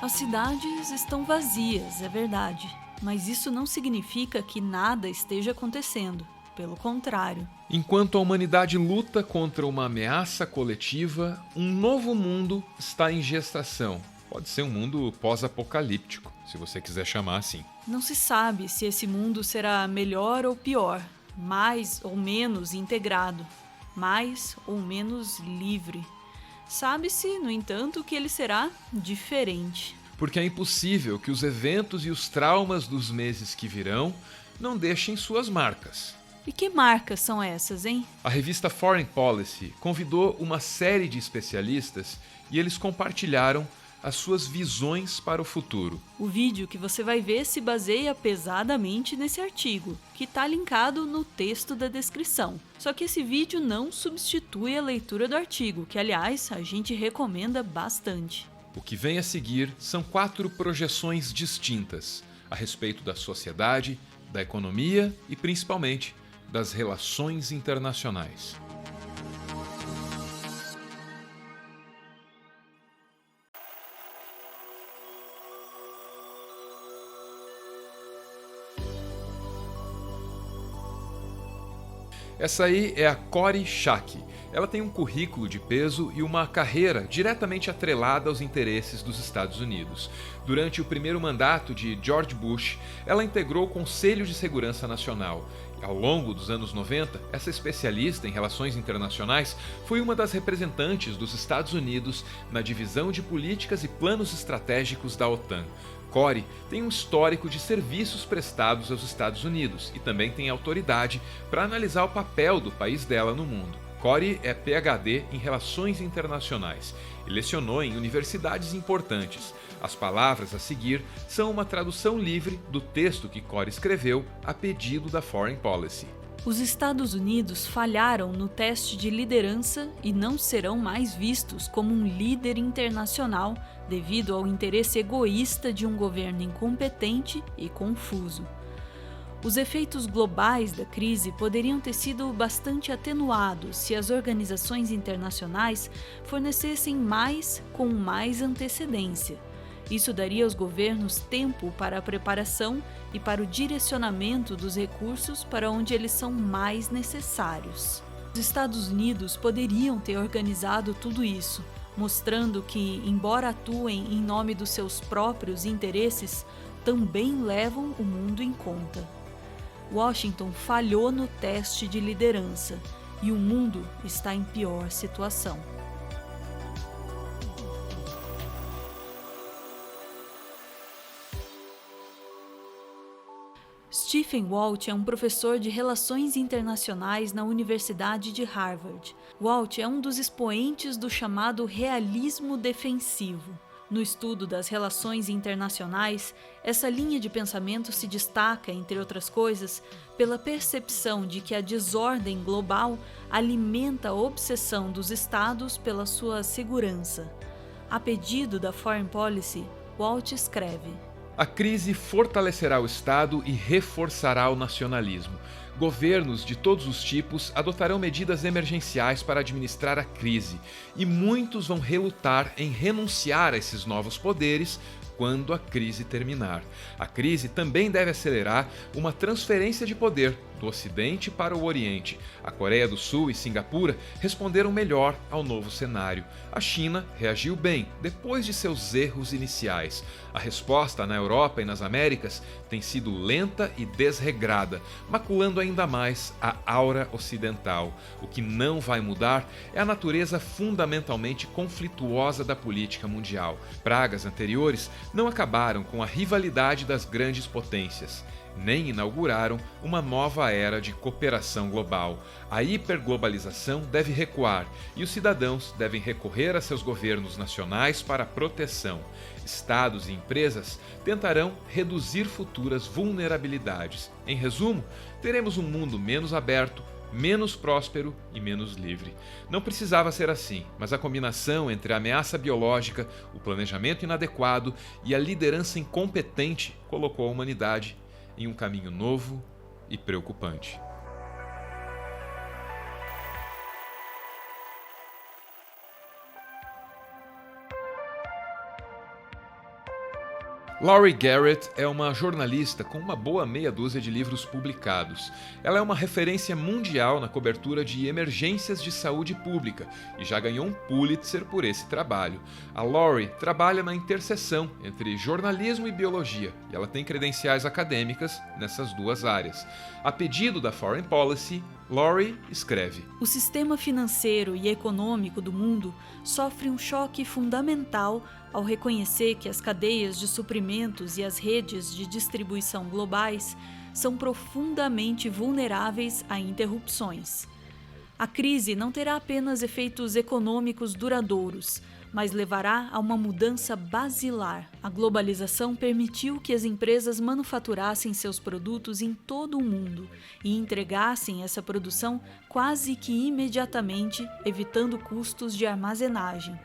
As cidades estão vazias, é verdade, mas isso não significa que nada esteja acontecendo. Pelo contrário. Enquanto a humanidade luta contra uma ameaça coletiva, um novo mundo está em gestação. Pode ser um mundo pós-apocalíptico, se você quiser chamar assim. Não se sabe se esse mundo será melhor ou pior, mais ou menos integrado, mais ou menos livre. Sabe-se, no entanto, que ele será diferente. Porque é impossível que os eventos e os traumas dos meses que virão não deixem suas marcas. E que marcas são essas, hein? A revista Foreign Policy convidou uma série de especialistas e eles compartilharam as suas visões para o futuro. O vídeo que você vai ver se baseia pesadamente nesse artigo, que está linkado no texto da descrição. Só que esse vídeo não substitui a leitura do artigo, que aliás a gente recomenda bastante. O que vem a seguir são 4 projeções distintas a respeito da sociedade, da economia e principalmente das relações internacionais. Essa aí é a Kori Schake. Ela tem um currículo de peso e uma carreira diretamente atrelada aos interesses dos Estados Unidos. Durante o primeiro mandato de George Bush, ela integrou o Conselho de Segurança Nacional. Ao longo dos anos 90, essa especialista em relações internacionais foi uma das representantes dos Estados Unidos na divisão de políticas e planos estratégicos da OTAN. Kori tem um histórico de serviços prestados aos Estados Unidos e também tem autoridade para analisar o papel do país dela no mundo. Kori é PhD em Relações Internacionais e lecionou em universidades importantes. As palavras a seguir são uma tradução livre do texto que Kori escreveu a pedido da Foreign Policy. Os Estados Unidos falharam no teste de liderança e não serão mais vistos como um líder internacional devido ao interesse egoísta de um governo incompetente e confuso. Os efeitos globais da crise poderiam ter sido bastante atenuados se as organizações internacionais fornecessem mais com mais antecedência. Isso daria aos governos tempo para a preparação e para o direcionamento dos recursos para onde eles são mais necessários. Os Estados Unidos poderiam ter organizado tudo isso, mostrando que, embora atuem em nome dos seus próprios interesses, também levam o mundo em conta. Washington falhou no teste de liderança e o mundo está em pior situação. Stephen Walt é um professor de Relações Internacionais na Universidade de Harvard. Walt é um dos expoentes do chamado realismo defensivo. No estudo das relações internacionais, essa linha de pensamento se destaca, entre outras coisas, pela percepção de que a desordem global alimenta a obsessão dos Estados pela sua segurança. A pedido da Foreign Policy, Walt escreve: A crise fortalecerá o Estado e reforçará o nacionalismo. Governos de todos os tipos adotarão medidas emergenciais para administrar a crise, e muitos vão relutar em renunciar a esses novos poderes quando a crise terminar. A crise também deve acelerar uma transferência de poder do Ocidente para o Oriente. A Coreia do Sul e Singapura responderam melhor ao novo cenário. A China reagiu bem depois de seus erros iniciais. A resposta na Europa e nas Américas tem sido lenta e desregrada, maculando ainda mais a aura ocidental. O que não vai mudar é a natureza fundamentalmente conflituosa da política mundial. Pragas anteriores não acabaram com a rivalidade das grandes potências, nem inauguraram uma nova era de cooperação global. A hiperglobalização deve recuar e os cidadãos devem recorrer a seus governos nacionais para proteção. Estados e empresas tentarão reduzir futuras vulnerabilidades. Em resumo, teremos um mundo menos aberto, menos próspero e menos livre. Não precisava ser assim, mas a combinação entre a ameaça biológica, o planejamento inadequado e a liderança incompetente colocou a humanidade em um caminho novo e preocupante. Laurie Garrett é uma jornalista com uma boa meia dúzia de livros publicados. Ela é uma referência mundial na cobertura de emergências de saúde pública e já ganhou um Pulitzer por esse trabalho. A Laurie trabalha na interseção entre jornalismo e biologia e ela tem credenciais acadêmicas nessas duas áreas. A pedido da Foreign Policy, Laurie escreve: O sistema financeiro e econômico do mundo sofre um choque fundamental ao reconhecer que as cadeias de suprimentos e as redes de distribuição globais são profundamente vulneráveis a interrupções. A crise não terá apenas efeitos econômicos duradouros, mas levará a uma mudança basilar. A globalização permitiu que as empresas manufaturassem seus produtos em todo o mundo e entregassem essa produção quase que imediatamente, evitando custos de armazenagem.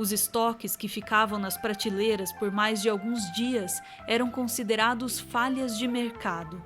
Os estoques que ficavam nas prateleiras por mais de alguns dias eram considerados falhas de mercado.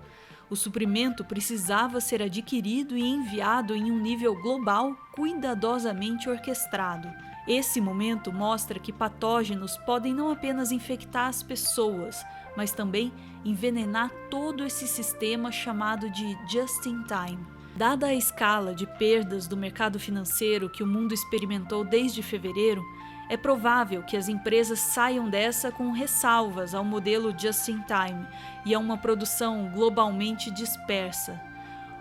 O suprimento precisava ser adquirido e enviado em um nível global cuidadosamente orquestrado. Esse momento mostra que patógenos podem não apenas infectar as pessoas, mas também envenenar todo esse sistema chamado de just-in-time. Dada a escala de perdas do mercado financeiro que o mundo experimentou desde fevereiro, é provável que as empresas saiam dessa com ressalvas ao modelo just-in-time e a uma produção globalmente dispersa.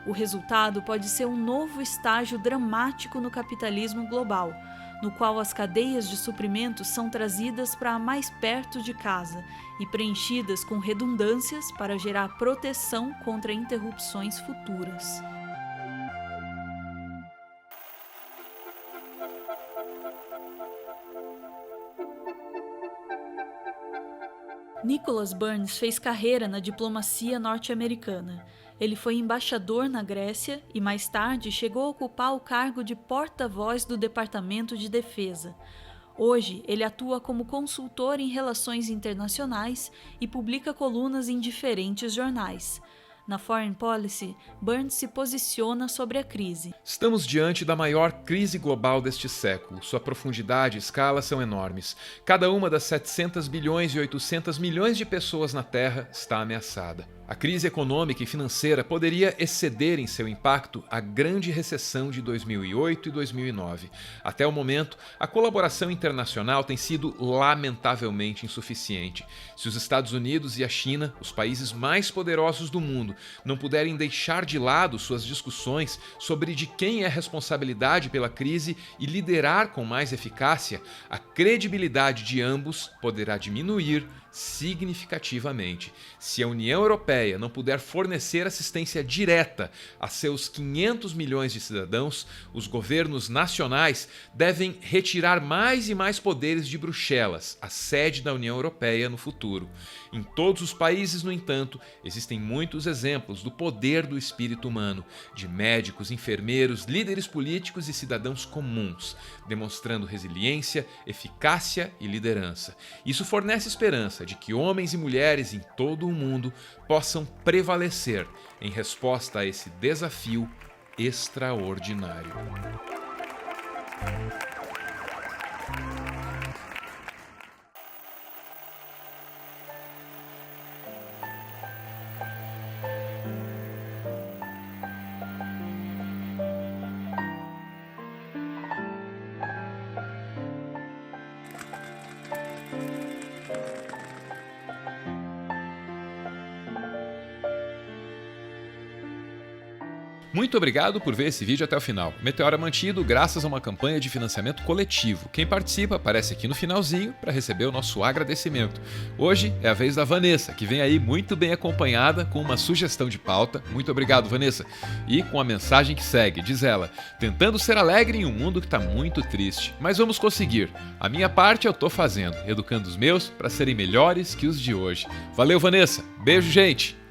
O resultado pode ser um novo estágio dramático no capitalismo global, no qual as cadeias de suprimentos são trazidas para mais perto de casa e preenchidas com redundâncias para gerar proteção contra interrupções futuras. Nicholas Burns fez carreira na diplomacia norte-americana. Ele foi embaixador na Grécia e mais tarde chegou a ocupar o cargo de porta-voz do Departamento de Defesa. Hoje, ele atua como consultor em relações internacionais e publica colunas em diferentes jornais. Na Foreign Policy, Burns se posiciona sobre a crise. Estamos diante da maior crise global deste século. Sua profundidade e escala são enormes. Cada uma das 700 bilhões e 800 milhões de pessoas na Terra está ameaçada. A crise econômica e financeira poderia exceder em seu impacto a grande recessão de 2008 e 2009. Até o momento, a colaboração internacional tem sido lamentavelmente insuficiente. Se os Estados Unidos e a China, os países mais poderosos do mundo, não puderem deixar de lado suas discussões sobre de quem é a responsabilidade pela crise e liderar com mais eficácia, a credibilidade de ambos poderá diminuir significativamente. Se a União Europeia não puder fornecer assistência direta a seus 500 milhões de cidadãos, os governos nacionais devem retirar mais e mais poderes de Bruxelas, a sede da União Europeia no futuro. Em todos os países, no entanto, existem muitos exemplos do poder do espírito humano, de médicos, enfermeiros, líderes políticos e cidadãos comuns, demonstrando resiliência, eficácia e liderança. Isso fornece esperança de que homens e mulheres em todo o mundo possam prevalecer em resposta a esse desafio extraordinário. Muito obrigado por ver esse vídeo até o final. O Meteoro é mantido graças a uma campanha de financiamento coletivo. Quem participa aparece aqui no finalzinho para receber o nosso agradecimento. Hoje é a vez da Vanessa, que vem aí muito bem acompanhada com uma sugestão de pauta. Muito obrigado, Vanessa. E com a mensagem que segue, diz ela: tentando ser alegre em um mundo que está muito triste, mas vamos conseguir. A minha parte eu tô fazendo, educando os meus para serem melhores que os de hoje. Valeu, Vanessa. Beijo, gente.